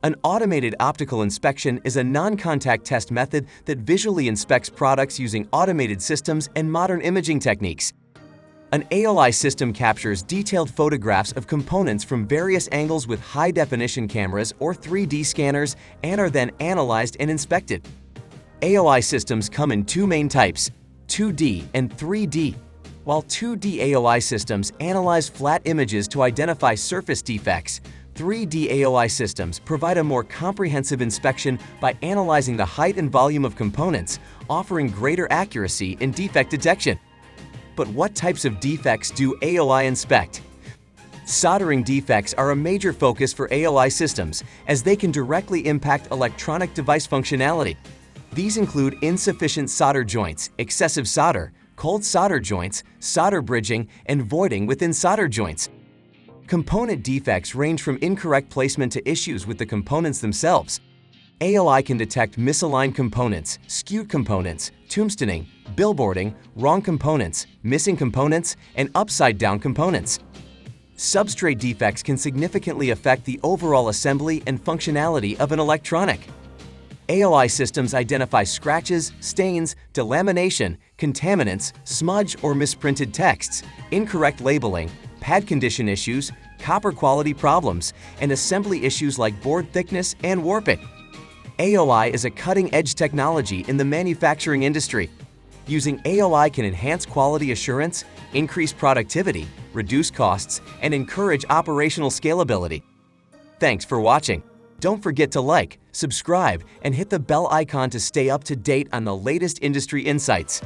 An automated optical inspection is a non-contact test method that visually inspects products using automated systems and modern imaging techniques. An AOI system captures detailed photographs of components from various angles with high-definition cameras or 3D scanners and are then analyzed and inspected. AOI systems come in two main types, 2D and 3D. While 2D AOI systems analyze flat images to identify surface defects, 3D AOI systems provide a more comprehensive inspection by analyzing the height and volume of components, offering greater accuracy in defect detection. But what types of defects do AOI inspect? Soldering defects are a major focus for AOI systems, as they can directly impact electronic device functionality. These include insufficient solder joints, excessive solder, cold solder joints, solder bridging, and voiding within solder joints. Component defects range from incorrect placement to issues with the components themselves. AOI can detect misaligned components, skewed components, tombstoning, billboarding, wrong components, missing components, and upside-down components. Substrate defects can significantly affect the overall assembly and functionality of an electronic. AOI systems identify scratches, stains, delamination, contaminants, smudge or misprinted texts, incorrect labeling, pad condition issues, copper quality problems, and assembly issues like board thickness and warping. AOI is a cutting-edge technology in the manufacturing industry. Using AOI can enhance quality assurance, increase productivity, reduce costs, and encourage operational scalability. Thanks for watching. Don't forget to like, subscribe, and hit the bell icon to stay up to date on the latest industry insights.